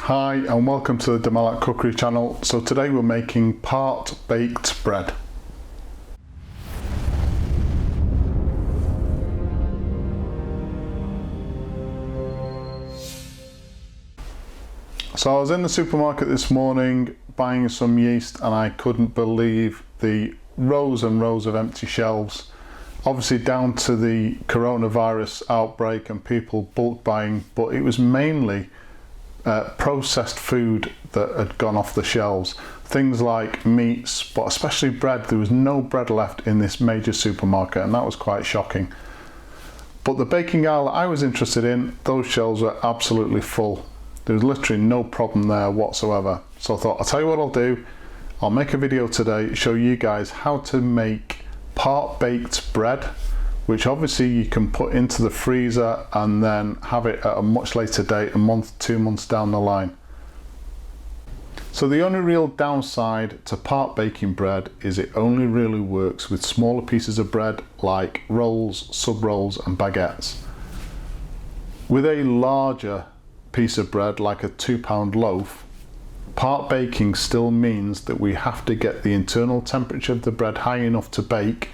Hi and welcome to the Malat cookery channel. So today we're making part baked bread. So I was in the supermarket this morning buying some yeast and I couldn't believe the rows and rows of empty shelves. Obviously down to the coronavirus outbreak and people bulk buying, but it was mainly processed food that had gone off the shelves. Things like meats, but especially bread. There was no bread left in this major supermarket and that was quite shocking. But the baking aisle that I was interested in, those shelves were absolutely full. There was literally no problem there whatsoever. So I thought, I'll tell you what I'll do. I'll make a video today, show you guys how to make part baked bread, which obviously you can put into the freezer and then have it at a much later date, a month, 2 months down the line. So the only real downside to part baking bread is it only really works with smaller pieces of bread like rolls, sub rolls and baguettes. With a larger piece of bread like a 2-pound loaf, part baking still means that we have to get the internal temperature of the bread high enough to bake,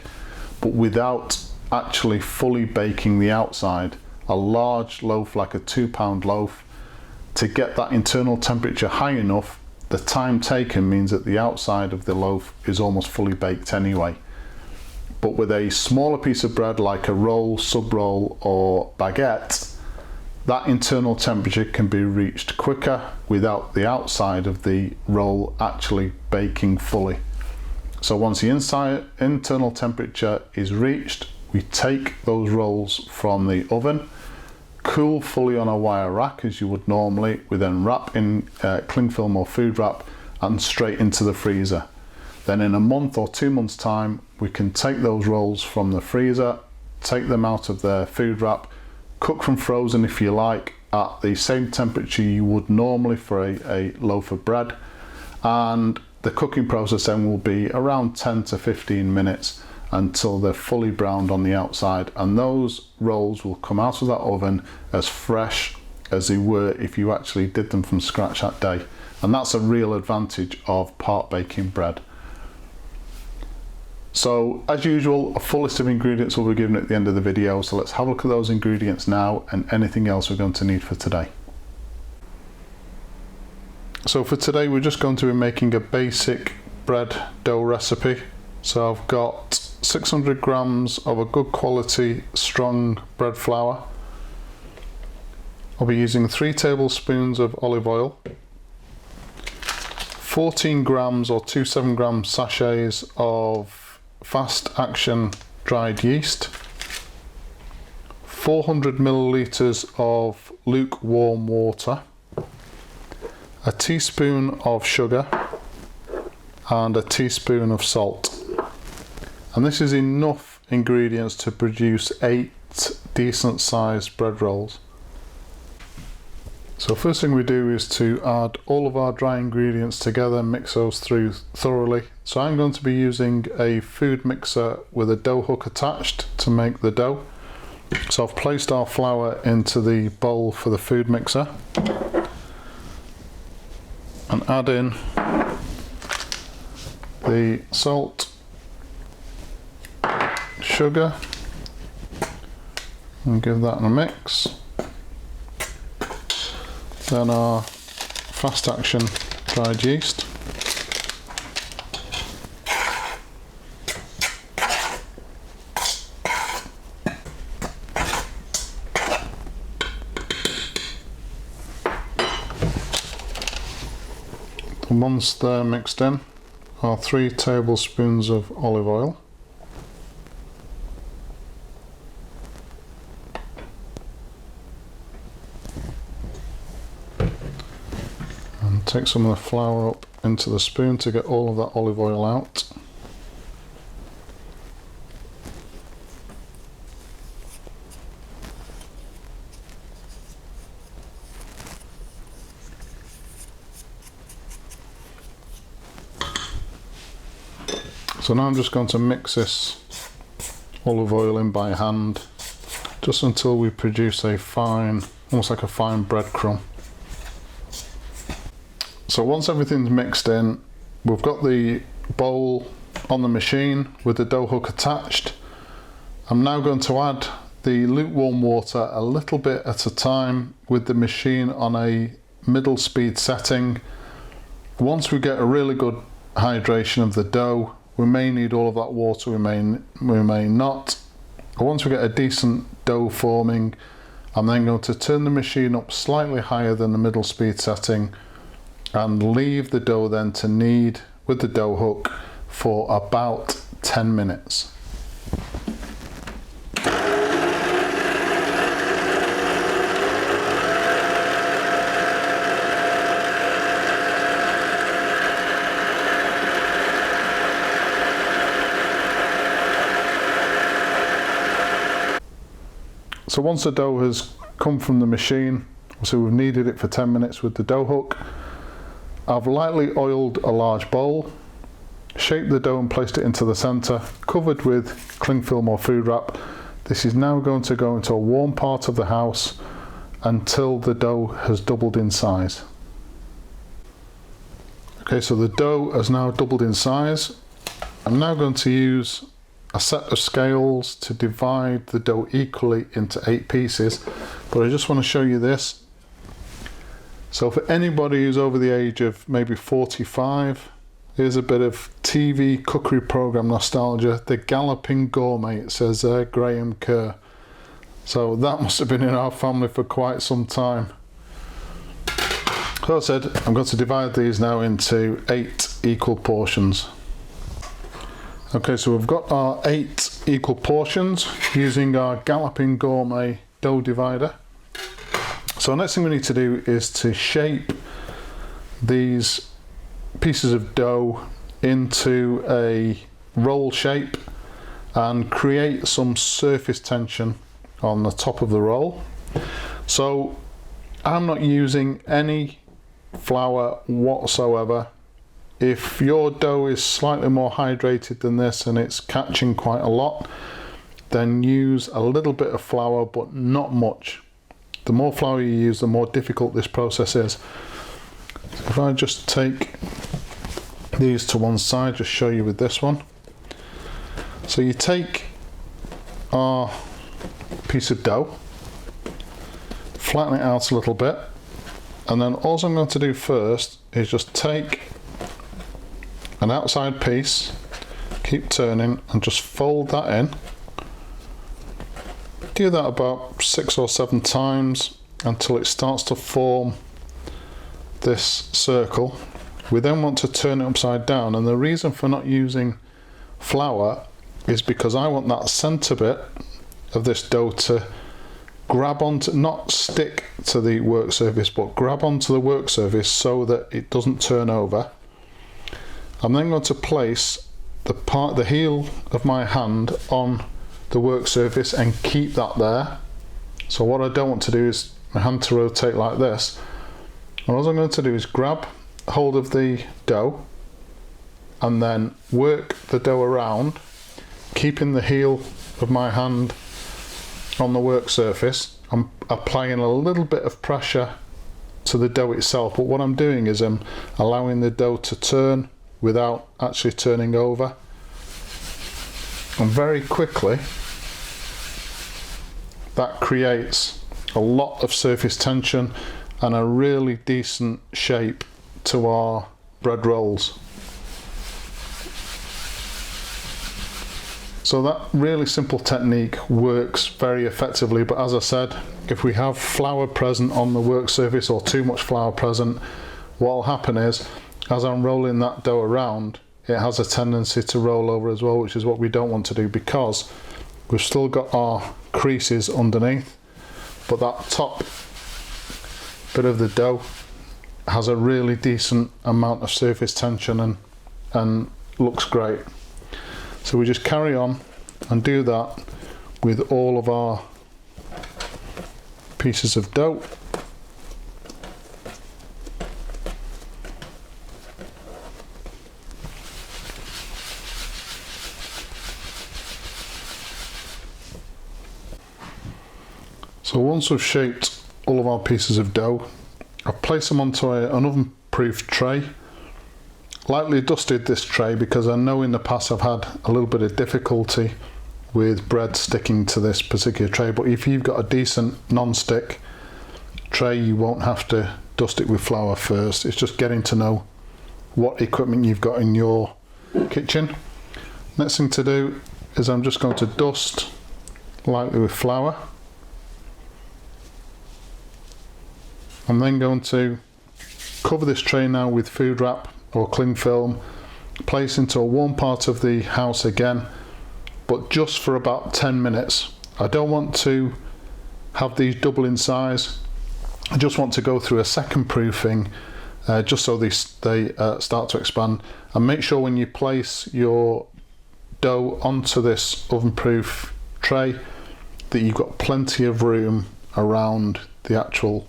but without actually fully baking the outside. A large loaf like a 2-pound loaf, to get that internal temperature high enough, the time taken means that the outside of the loaf is almost fully baked anyway. But with a smaller piece of bread like a roll, sub roll or baguette, that internal temperature can be reached quicker without the outside of the roll actually baking fully. So once the internal temperature is reached, we take those rolls from the oven, cool fully on a wire rack as you would normally. We then wrap in cling film or food wrap and straight into the freezer. Then in a month or 2 months time, we can take those rolls from the freezer, take them out of their food wrap, cook from frozen if you like, at the same temperature you would normally for a loaf of bread. And the cooking process then will be around 10 to 15 minutes until they're fully browned on the outside, and those rolls will come out of that oven as fresh as they were if you actually did them from scratch that day. And that's a real advantage of part baking bread. So as usual, a full list of ingredients will be given at the end of the video, so let's have a look at those ingredients now and anything else we're going to need for today. So for today we're just going to be making a basic bread dough recipe. So I've got 600 grams of a good quality strong bread flour. I'll be using 3 tablespoons of olive oil, 14 grams or 2 7-gram sachets of fast action dried yeast, 400 milliliters of lukewarm water, a teaspoon of sugar and a teaspoon of salt. And this is enough ingredients to produce 8 decent sized bread rolls. So first thing we do is to add all of our dry ingredients together, mix those through thoroughly. So I'm going to be using a food mixer with a dough hook attached to make the dough. So I've placed our flour into the bowl for the food mixer and add in the salt, sugar, and give that a mix. Then our fast action dried yeast, and once they're mixed in, our 3 tablespoons of olive oil, and take some of the flour up into the spoon to get all of that olive oil out. So now I'm just going to mix this olive oil in by hand just until we produce a fine, almost like a fine breadcrumb. So once everything's mixed in, we've got the bowl on the machine with the dough hook attached. I'm now going to add the lukewarm water a little bit at a time with the machine on a middle speed setting. Once we get a really good hydration of the dough, we may need all of that water, we may not. Once we get a decent dough forming, I'm then going to turn the machine up slightly higher than the middle speed setting and leave the dough then to knead with the dough hook for about 10 minutes. So once the dough has come from the machine, so we've kneaded it for 10 minutes with the dough hook, I've lightly oiled a large bowl, shaped the dough and placed it into the centre, covered with cling film or food wrap. This is now going to go into a warm part of the house until the dough has doubled in size. Okay, so the dough has now doubled in size. I'm now going to use a set of scales to divide the dough equally into 8 pieces, but I just want to show you this. So for anybody who's over the age of maybe 45, here's a bit of TV cookery program nostalgia. The Galloping Gourmet, it says there, Graham Kerr. So that must have been in our family for quite some time. So I said, I'm going to divide these now into 8 equal portions. Okay, so we've got our 8 equal portions using our Galloping Gourmet dough divider. So the next thing we need to do is to shape these pieces of dough into a roll shape and create some surface tension on the top of the roll. So I'm not using any flour whatsoever. If your dough is slightly more hydrated than this and it's catching quite a lot, then use a little bit of flour, but not much. The more flour you use, the more difficult this process is. So if I just take these to one side, just show you with this one. So you take our piece of dough, flatten it out a little bit, and then all I'm going to do first is just take an outside piece, keep turning, and just fold that in. Do that about 6 or 7 times until it starts to form this circle. We then want to turn it upside down, and the reason for not using flour is because I want that centre bit of this dough to grab onto, not stick to the work surface, but grab onto the work surface so that it doesn't turn over. I'm then going to place the heel of my hand on the work surface and keep that there. So what I don't want to do is my hand to rotate like this. And all I'm going to do is grab hold of the dough and then work the dough around, keeping the heel of my hand on the work surface. I'm applying a little bit of pressure to the dough itself, but what I'm doing is I'm allowing the dough to turn without actually turning over. And very quickly that creates a lot of surface tension and a really decent shape to our bread rolls. So that really simple technique works very effectively, but as I said, if we have flour present on the work surface or too much flour present, what will happen is as I'm rolling that dough around, it has a tendency to roll over as well, which is what we don't want to do, because we've still got our creases underneath, but that top bit of the dough has a really decent amount of surface tension and looks great. So we just carry on and do that with all of our pieces of dough. So once we've shaped all of our pieces of dough, I've placed them onto an oven proof tray. Lightly dusted this tray because I know in the past I've had a little bit of difficulty with bread sticking to this particular tray, but if you've got a decent non-stick tray you won't have to dust it with flour first. It's just getting to know what equipment you've got in your kitchen. Next thing to do is I'm just going to dust lightly with flour. I'm then going to cover this tray now with food wrap or cling film, place into a warm part of the house again, but just for about 10 minutes. I don't want to have these double in size. I just want to go through a second proofing just so they start to expand. And make sure when you place your dough onto this oven proof tray that you've got plenty of room around the actual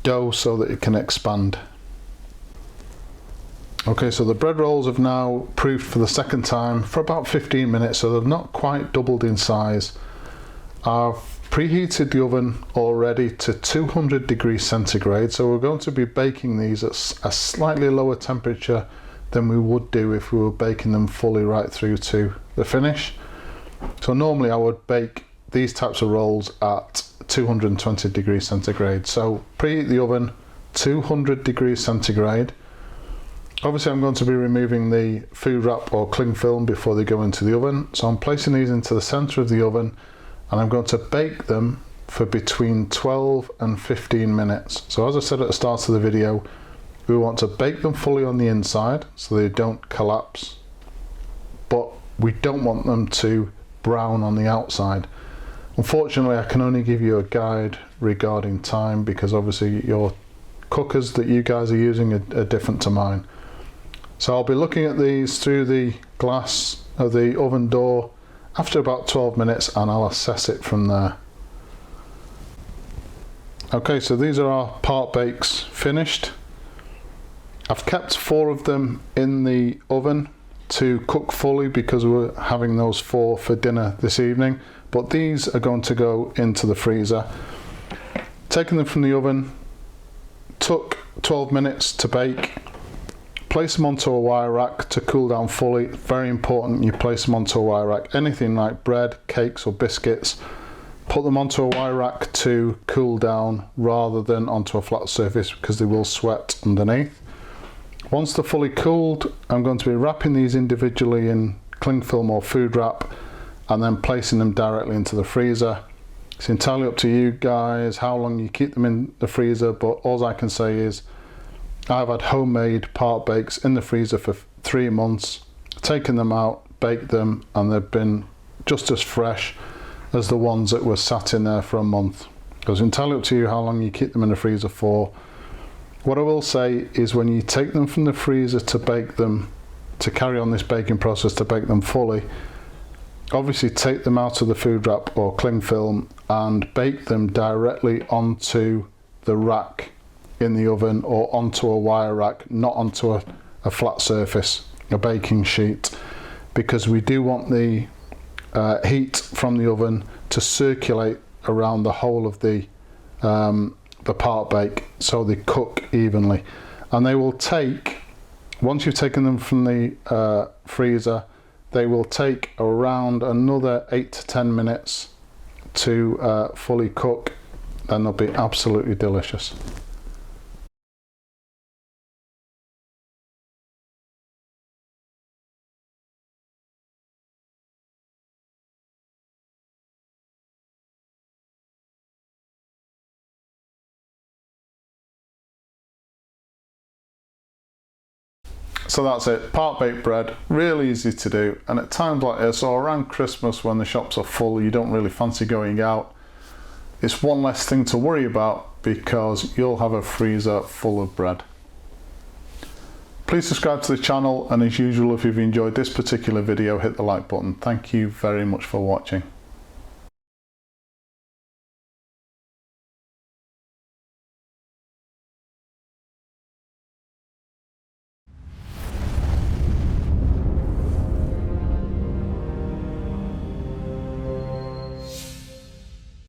dough so that it can expand. Okay, so the bread rolls have now proofed for the second time for about 15 minutes, so they've not quite doubled in size. I've preheated the oven already to 200 degrees centigrade, so we're going to be baking these at a slightly lower temperature than we would do if we were baking them fully right through to the finish. So normally I would bake these types of rolls at 220 degrees centigrade. So preheat the oven 200 degrees centigrade. Obviously I'm going to be removing the food wrap or cling film before they go into the oven. So I'm placing these into the center of the oven and I'm going to bake them for between 12 and 15 minutes. So as I said at the start of the video, we want to bake them fully on the inside so they don't collapse, but we don't want them to brown on the outside. Unfortunately, I can only give you a guide regarding time because obviously your cookers that you guys are using are different to mine. So I'll be looking at these through the glass of the oven door after about 12 minutes and I'll assess it from there. Okay, so these are our part bakes finished. I've kept 4 of them in the oven to cook fully because we're having those 4 for dinner this evening, but these are going to go into the freezer. Taking them from the oven, took 12 minutes to bake. Place them onto a wire rack to cool down fully. Very important you place them onto a wire rack. Anything like bread, cakes or biscuits, put them onto a wire rack to cool down rather than onto a flat surface because they will sweat underneath. Once they're fully cooled, I'm going to be wrapping these individually in cling film or food wrap and then placing them directly into the freezer. It's entirely up to you guys how long you keep them in the freezer, but all I can say is I've had homemade part bakes in the freezer for 3 months, taken them out, baked them, and they've been just as fresh as the ones that were sat in there for a month. It's entirely up to you how long you keep them in the freezer for. What I will say is when you take them from the freezer to bake them, to carry on this baking process to bake them fully, obviously take them out of the food wrap or cling film and bake them directly onto the rack in the oven or onto a wire rack, not onto a flat surface, a baking sheet, because we do want the heat from the oven to circulate around the whole of the part bake so they cook evenly. And they will take, once you've taken them from the freezer, they will take around another 8 to 10 minutes to fully cook, and they'll be absolutely delicious. So that's it, part baked bread, really easy to do, and at times like this or around Christmas when the shops are full, you don't really fancy going out, it's one less thing to worry about because you'll have a freezer full of bread. Please subscribe to the channel, and as usual, if you've enjoyed this particular video, hit the like button. Thank you very much for watching.